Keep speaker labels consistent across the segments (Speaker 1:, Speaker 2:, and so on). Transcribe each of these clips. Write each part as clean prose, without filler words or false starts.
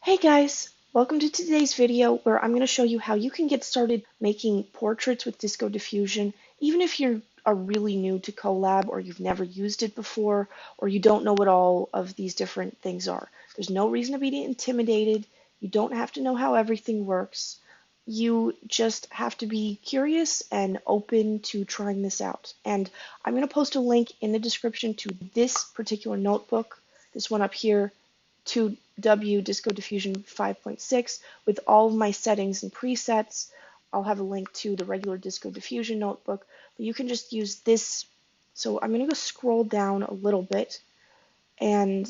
Speaker 1: Hey guys, welcome to today's video where I'm going to show you how you can get started making portraits with Disco Diffusion, even if you are really new to Collab or you've never used it before or you don't know what all of these different things are. There's no reason to be intimidated. You don't have to know how everything works. You just have to be curious and open to trying this out. And I'm going to post a link in the description to this particular notebook, this one up here, 2W Disco Diffusion 5.6 with all of my settings and presets. I'll have a link to the regular Disco Diffusion notebook, but you can just use this. So I'm going to go scroll down a little bit, and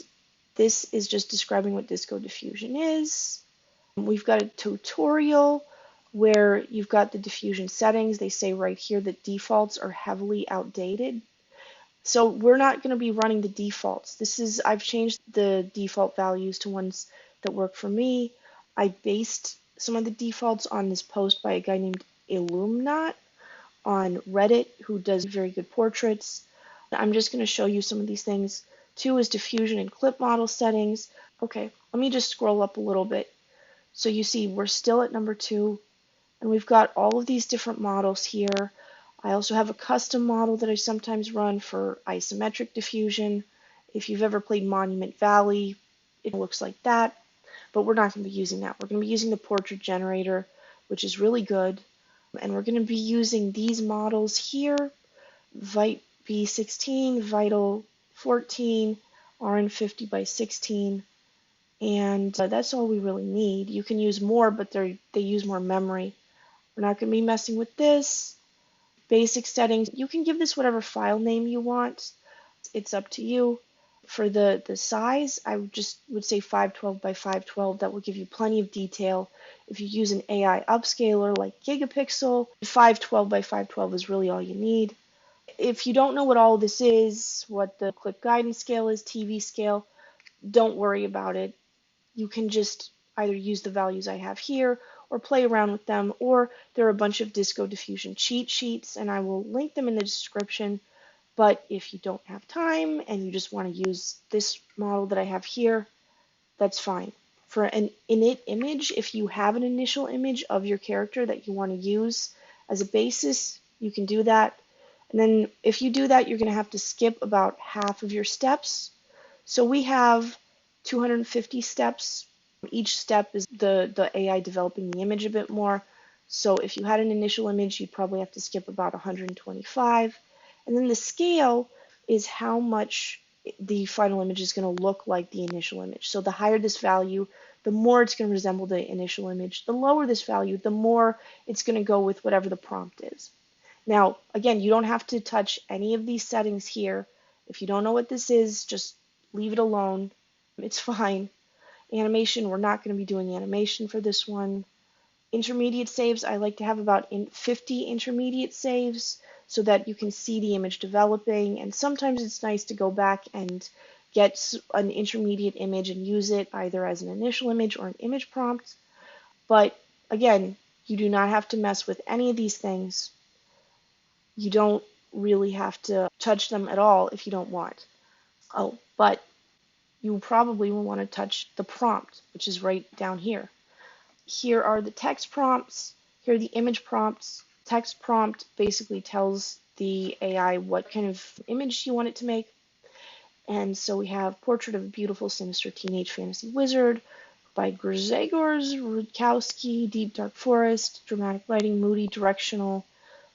Speaker 1: this is just describing what Disco Diffusion is. We've got a tutorial where you've got the diffusion settings. They say right here that defaults are heavily outdated. So we're not going to be running the defaults. I've changed the default values to ones that work for me. I based some of the defaults on this post by a guy named Illuminat on Reddit, who does very good portraits. I'm just going to show you some of these things. 2 is diffusion and clip model settings. Okay, let me just scroll up a little bit. So you see we're still at number 2, and we've got all of these different models here. I also have a custom model that I sometimes run for isometric diffusion. If you've ever played Monument Valley, it looks like that, but we're not going to be using that. We're going to be using the portrait generator, which is really good, and we're going to be using these models here, Vite B16, Vital 14, RN50 by 16, and that's all we really need. You can use more, but they use more memory. We're not going to be messing with this. Basic settings, you can give this whatever file name you want. It's up to you. For the size, I would say 512 by 512. That will give you plenty of detail. If you use an AI upscaler like Gigapixel, 512 by 512 is really all you need. If you don't know what all this is, what the clip guidance scale is, TV scale, don't worry about it. You can just either use the values I have here or play around with them, or there are a bunch of Disco Diffusion cheat sheets, and I will link them in the description. But if you don't have time and you just want to use this model that I have here, that's fine. For an init image, if you have an initial image of your character that you want to use as a basis, you can do that. And then if you do that, you're going to have to skip about half of your steps. So we have 250 steps. Each step is the AI developing the image a bit more. So if you had an initial image, you'd probably have to skip about 125. And then the scale is how much the final image is going to look like the initial image. So the higher this value, the more it's going to resemble the initial image. The lower this value, the more it's going to go with whatever the prompt is. Now, again, you don't have to touch any of these settings here. If you don't know what this is, just leave it alone. It's fine. Animation, we're not going to be doing animation for this one. Intermediate saves, I like to have about 50 intermediate saves so that you can see the image developing, and sometimes it's nice to go back and get an intermediate image and use it either as an initial image or an image prompt. But again, you do not have to mess with any of these things. You don't really have to touch them at all if you don't want. Oh, but you probably will want to touch the prompt, which is right down here. Here are the text prompts. Here are the image prompts. Text prompt basically tells the AI what kind of image you want it to make. And so we have Portrait of a Beautiful, Sinister Teenage Fantasy Wizard by Grzegorz Rudkowski, Deep Dark Forest, Dramatic Lighting, Moody, Directional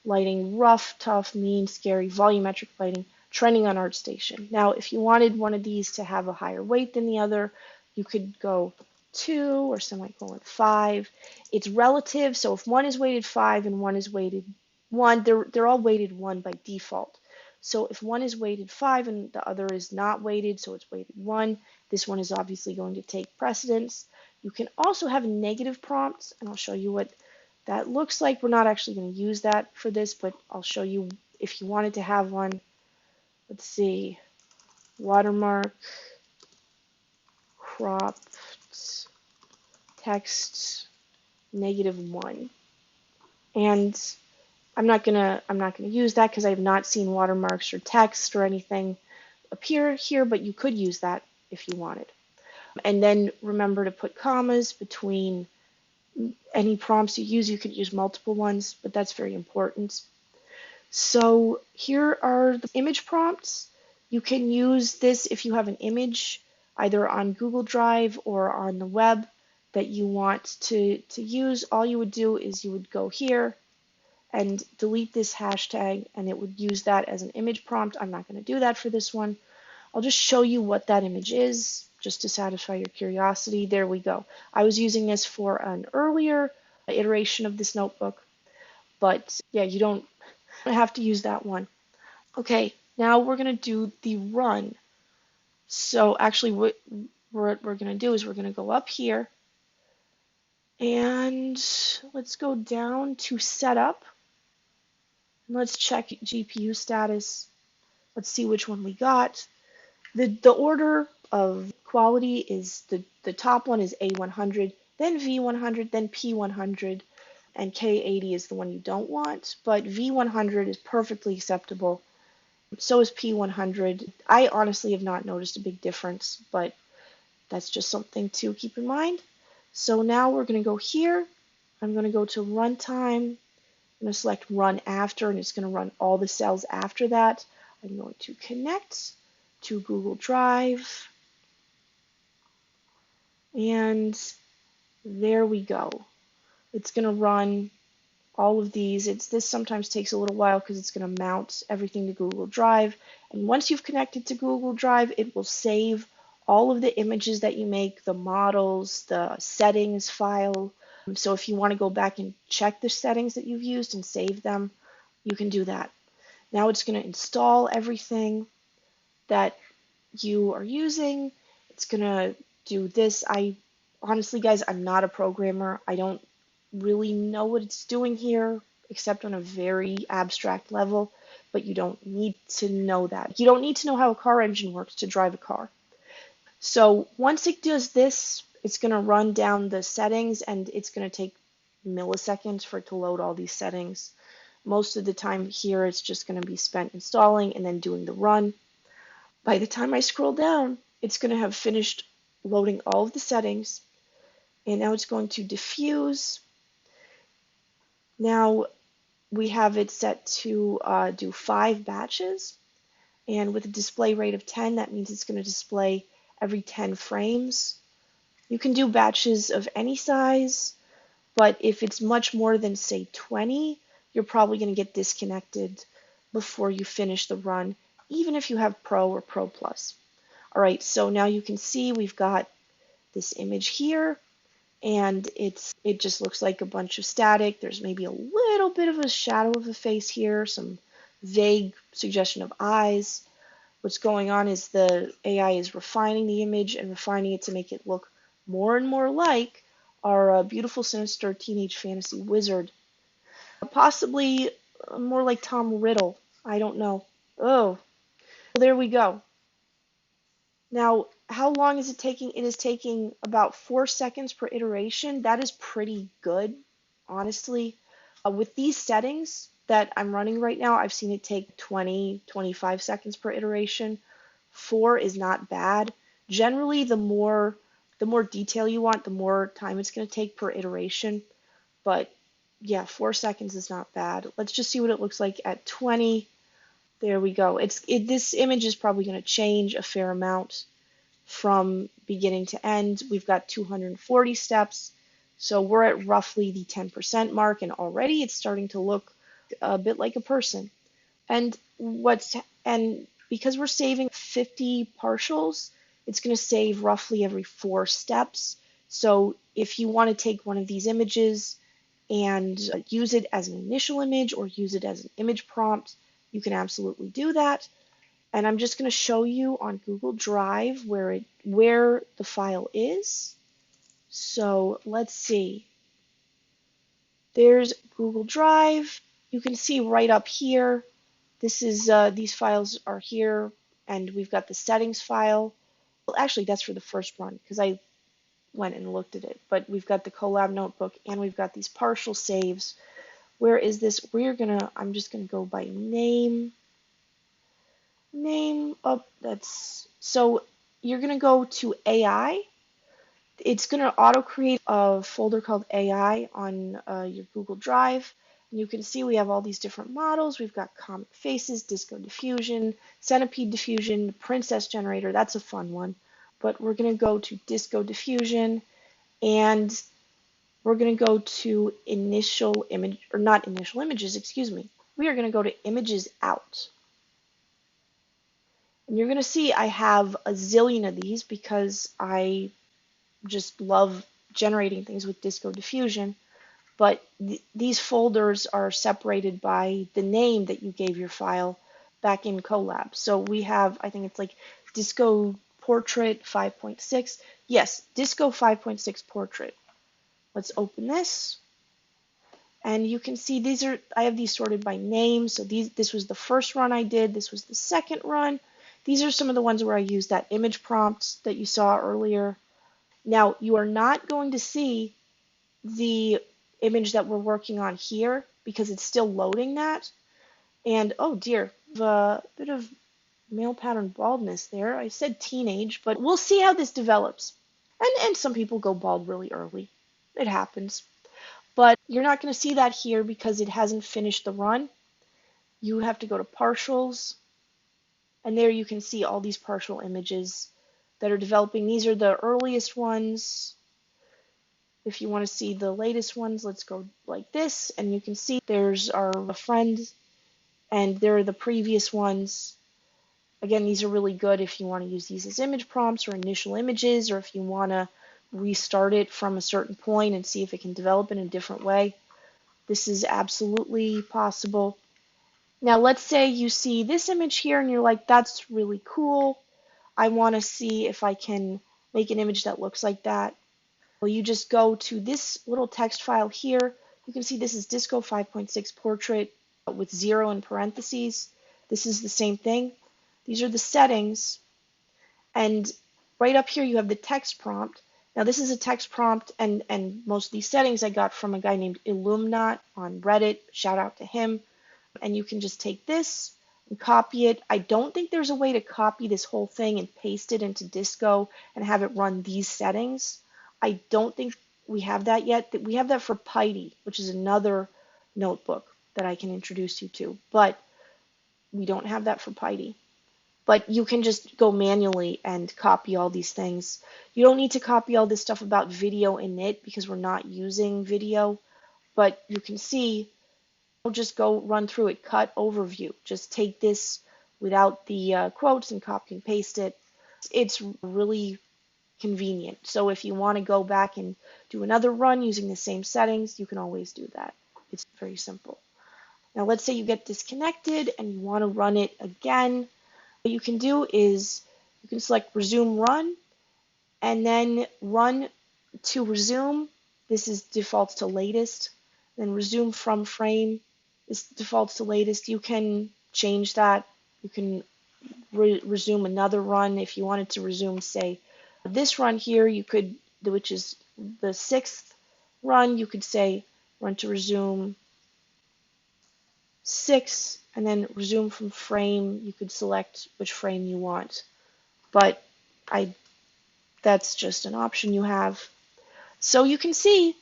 Speaker 1: Lighting, Rough, Tough, Mean, Scary, Volumetric Lighting, Trending on ArtStation. Now, if you wanted one of these to have a higher weight than the other, you could go 2 or semicolon 5. It's relative, so if one is weighted 5 and one is weighted 1, they're all weighted 1 by default. So if one is weighted 5 and the other is not weighted, so it's weighted 1, this one is obviously going to take precedence. You can also have negative prompts, and I'll show you what that looks like. We're not actually going to use that for this, but I'll show you if you wanted to have one. Let's see, watermark, cropped, text, -1. And I'm not gonna use that because I have not seen watermarks or text or anything appear here, but you could use that if you wanted. And then remember to put commas between any prompts you use. You could use multiple ones, but that's very important. So here are the image prompts. You can use this if you have an image either on Google Drive or on the web that you want to use. All you would do is you would go here and delete this hashtag, and it would use that as an image prompt. I'm not going to do that for this one. I'll just show you what that image is, just to satisfy your curiosity. There we go. I was using this for an earlier iteration of this notebook, but yeah, you don't have to use that one. Okay, now we're going to do the run. So actually what we're going to do is we're going to go up here, and let's go down to setup. Let's check GPU status. Let's see which one we got. The order of quality is the top one is A100, then V100, then P100, and K80 is the one you don't want, but V100 is perfectly acceptable. So is P100. I honestly have not noticed a big difference, but that's just something to keep in mind. So now we're going to go here. I'm going to go to runtime. I'm going to select run after, and it's going to run all the cells after that. I'm going to connect to Google Drive, and there we go. It's going to run all of these. This sometimes takes a little while because it's going to mount everything to Google Drive, and once you've connected to Google Drive, it will save all of the images that you make, the models, the settings file. So if you want to go back and check the settings that you've used and save them, you can do that. Now it's going to install everything that you are using. It's going to do this. Honestly, guys, I'm not a programmer. I don't really know what it's doing here, except on a very abstract level, but you don't need to know that. You don't need to know how a car engine works to drive a car. So once it does this, it's going to run down the settings, and it's going to take milliseconds for it to load all these settings. Most of the time here, it's just going to be spent installing and then doing the run. By the time I scroll down, it's going to have finished loading all of the settings, and now it's going to diffuse. Now we have it set to do 5 batches, and with a display rate of 10, that means it's going to display every 10 frames. You can do batches of any size, but if it's much more than, say, 20, you're probably going to get disconnected before you finish the run, even if you have Pro or Pro Plus. All right, so now you can see we've got this image here, and it just looks like a bunch of static. There's maybe a little bit of a shadow of a face here, some vague suggestion of eyes. What's going on is the AI is refining the image and refining it to make it look more and more like our beautiful, sinister teenage fantasy wizard. Possibly more like Tom Riddle. I don't know. Oh, well, there we go. Now, how long is it taking? It is taking about 4 seconds per iteration. That is pretty good, honestly. With these settings that I'm running right now, I've seen it take 20, 25 seconds per iteration. 4 is not bad. Generally, the more detail you want, the more time it's going to take per iteration. But yeah, 4 seconds is not bad. Let's just see what it looks like at 20. There we go. This image is probably going to change a fair amount from beginning to end. We've got 240 steps, so we're at roughly the 10% mark, and already it's starting to look a bit like a person. And because we're saving 50 partials, it's going to save roughly every 4 steps. So if you want to take one of these images and use it as an initial image or use it as an image prompt, you can absolutely do that. And I'm just going to show you on Google Drive where the file is. So let's see. There's Google Drive. You can see right up here. This is these files are here, and we've got the settings file. Well, actually, that's for the first run because I went and looked at it. But we've got the collab notebook, and we've got these partial saves. Where is this? I'm just gonna go by name. So you're gonna go to AI, It's going to auto create a folder called AI on your Google Drive. And you can see we have all these different models. We've got Comic Faces, Disco Diffusion, Centipede Diffusion, Princess Generator. That's a fun one. But we're going to go to Disco Diffusion, and we're going to go to initial image, or not initial images, excuse me. We are going to go to images out. And you're going to see I have a zillion of these because I just love generating things with Disco Diffusion. But these folders are separated by the name that you gave your file back in Colab. So we have, I think it's like Disco Portrait 5.6. Yes, Disco 5.6 Portrait. Let's open this. And you can see these are, I have these sorted by name. So this was the first run I did. This was the second run. These are some of the ones where I used that image prompt that you saw earlier. Now, you are not going to see the image that we're working on here because it's still loading that. And oh dear, a bit of male pattern baldness there. I said teenage, but we'll see how this develops. And some people go bald really early. It happens. But you're not going to see that here because it hasn't finished the run. You have to go to partials, and there you can see all these partial images that are developing. These are the earliest ones. If you want to see the latest ones, let's go like this, and you can see there's our friend, and there are the previous ones. Again, these are really good if you want to use these as image prompts or initial images, or if you want to restart it from a certain point and see if it can develop in a different way. This is absolutely possible. Now, let's say you see this image here and you're like, that's really cool. I want to see if I can make an image that looks like that. Well, you just go to this little text file here. You can see this is Disco 5.6 Portrait with 0 in parentheses. This is the same thing. These are the settings. And right up here you have the text prompt. Now this is a text prompt, and most of these settings I got from a guy named Illumnat on Reddit. Shout out to him. And you can just take this and copy it. I don't think there's a way to copy this whole thing and paste it into Disco and have it run these settings. I don't think we have that yet. We have that for Pidy, which is another notebook that I can introduce you to, but we don't have that for Pidy. But you can just go manually and copy all these things. You don't need to copy all this stuff about video init because we're not using video, but you can see I'll just go run through it, cut overview. Just take this without the quotes and copy and paste it. It's really convenient. So if you want to go back and do another run using the same settings, you can always do that. It's very simple. Now let's say you get disconnected and you want to run it again. What you can do is you can select resume run and then run to resume. This is defaults to latest. Then resume from frame. This defaults to latest. You can change that. You can resume another run if you wanted to resume, say, this run here. You could, which is the 6th run, you could say run to resume 6, and then resume from frame. You could select which frame you want, but that's just an option you have. So you can see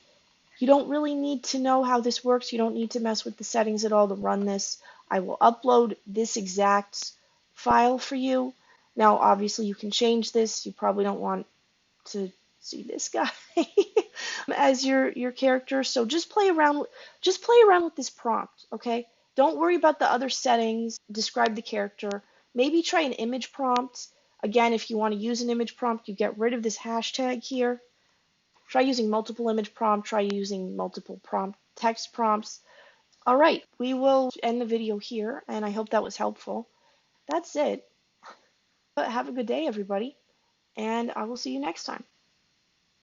Speaker 1: you don't really need to know how this works. You don't need to mess with the settings at all to run this. I will upload this exact file for you. Now, obviously, you can change this. You probably don't want to see this guy as your character. So just play around with this prompt, okay? Don't worry about the other settings. Describe the character. Maybe try an image prompt. Again, if you want to use an image prompt, you get rid of this hashtag here. Try using multiple image prompt, try using multiple text prompts. All right, we will end the video here, and I hope that was helpful. That's it. Have a good day, everybody, and I will see you next time.